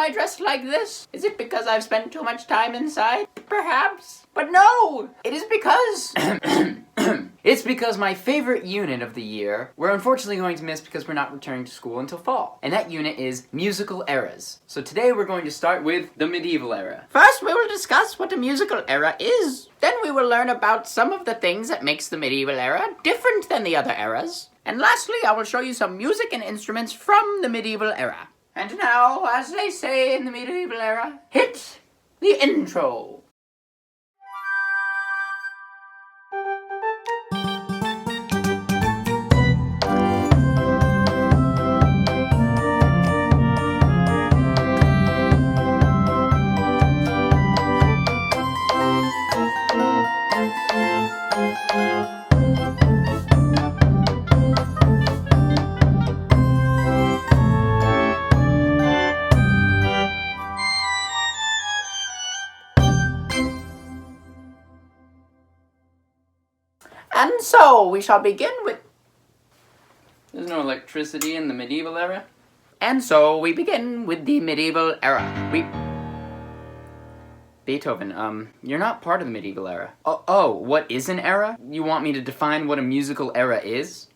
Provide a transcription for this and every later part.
I dressed like this? Is it because I've spent too much time inside? Perhaps. But no! It is because... It's because my favorite unit of the year, we're unfortunately going to miss because we're not returning to school until fall. And that unit is musical eras. So today we're going to start with the medieval era. First we will discuss what a musical era is. Then we will learn about some of the things that makes the medieval era different than the other eras. And lastly, I will show you some music and instruments from the medieval era. And now, as they say in the medieval era, hit the intro. And so, we shall begin with... There's no electricity in the medieval era? And so, we begin with the medieval era. Beethoven, you're not part of the medieval era. Oh, what is an era? You want me to define what a musical era is?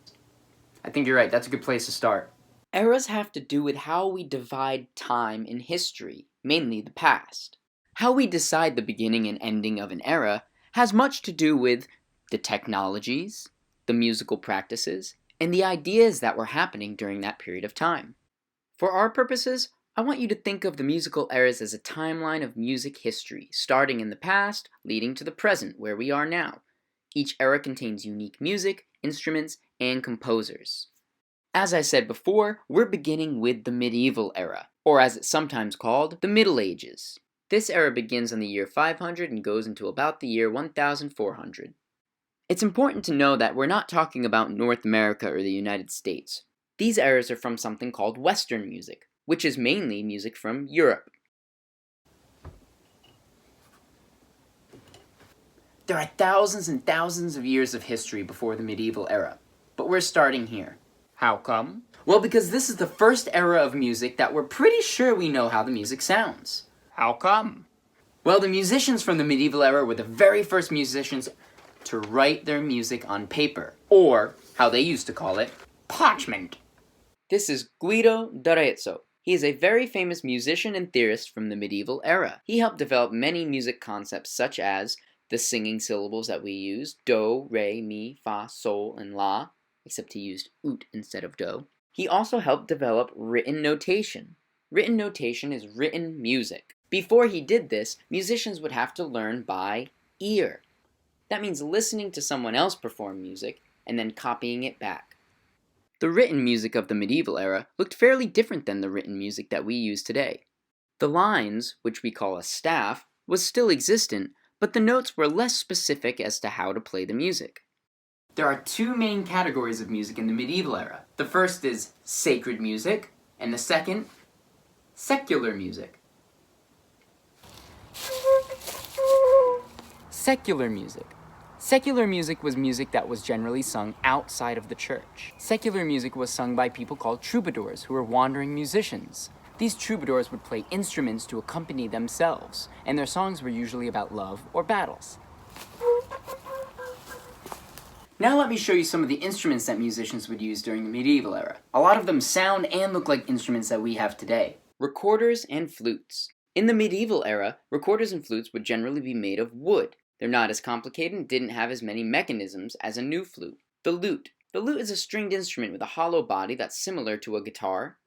I think you're right, that's a good place to start. Eras have to do with how we divide time in history, mainly the past. How we decide the beginning and ending of an era has much to do with the technologies, the musical practices, and the ideas that were happening during that period of time. For our purposes, I want you to think of the musical eras as a timeline of music history, starting in the past, leading to the present, where we are now. Each era contains unique music, instruments, and composers. As I said before, we're beginning with the medieval era, or as it's sometimes called, the Middle Ages. This era begins in the year 500 and goes into about the year 1400. It's important to know that we're not talking about North America or the United States. These eras are from something called Western music, which is mainly music from Europe. There are thousands and thousands of years of history before the medieval era, but we're starting here. How come? Well, because this is the first era of music that we're pretty sure we know how the music sounds. How come? Well, the musicians from the medieval era were the very first musicians to write their music on paper, or, how they used to call it, parchment. This is Guido d'Arezzo. He is a very famous musician and theorist from the medieval era. He helped develop many music concepts such as the singing syllables that we use, do, re, mi, fa, sol, and la, except he used ut instead of do. He also helped develop written notation. Written notation is written music. Before he did this, musicians would have to learn by ear. That means listening to someone else perform music and then copying it back. The written music of the medieval era looked fairly different than the written music that we use today. The lines, which we call a staff, was still existent, but the notes were less specific as to how to play the music. There are two main categories of music in the medieval era. The first is sacred music, and the second, secular music. Secular music. Secular music was music that was generally sung outside of the church. Secular music was sung by people called troubadours, who were wandering musicians. These troubadours would play instruments to accompany themselves, and their songs were usually about love or battles. Now let me show you some of the instruments that musicians would use during the medieval era. A lot of them sound and look like instruments that we have today. Recorders and flutes. In the medieval era, recorders and flutes would generally be made of wood. They're not as complicated and didn't have as many mechanisms as a new flute. The lute. The lute is a stringed instrument with a hollow body that's similar to a guitar.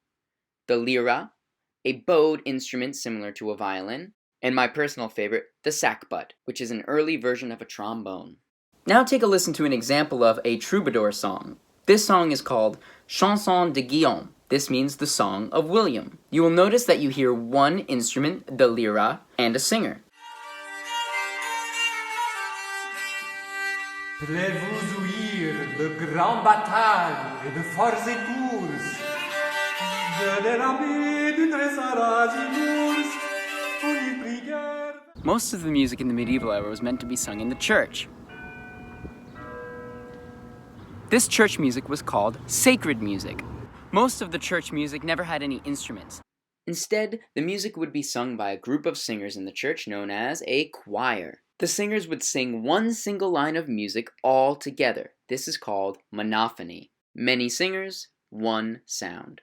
The lira, a bowed instrument similar to a violin. And my personal favorite, the sackbut, which is an early version of a trombone. Now take a listen to an example of a troubadour song. This song is called Chanson de Guillaume. This means the Song of William. You will notice that you hear one instrument, the lira, and a singer. Prêt-vous ouïr de grandes batailles et de forts étours, de l'armée du dressage d'ours, pour les prières. Most of the music in the medieval era was meant to be sung in the church. This church music was called sacred music. Most of the church music never had any instruments. Instead, the music would be sung by a group of singers in the church known as a choir. The singers would sing one single line of music all together. This is called monophony. Many singers, one sound.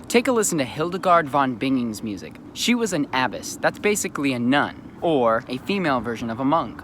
Take a listen to Hildegard von Binging's music. She was an abbess, that's basically a nun, or a female version of a monk.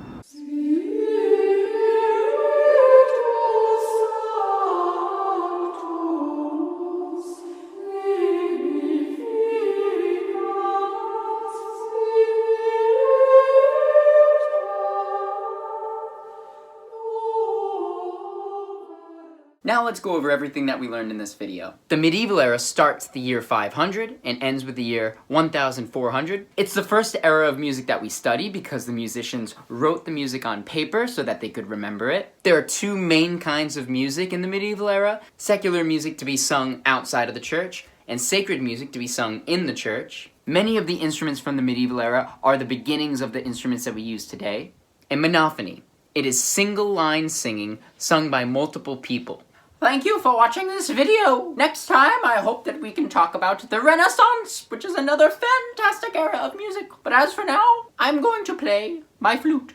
Now let's go over everything that we learned in this video. The medieval era starts the year 500 and ends with the year 1400. It's the first era of music that we study because the musicians wrote the music on paper so that they could remember it. There are two main kinds of music in the medieval era: secular music to be sung outside of the church, and sacred music to be sung in the church. Many of the instruments from the medieval era are the beginnings of the instruments that we use today. And monophony. It is single line singing sung by multiple people. Thank you for watching this video. Next time, I hope that we can talk about the Renaissance, which is another fantastic era of music. But as for now, I'm going to play my flute.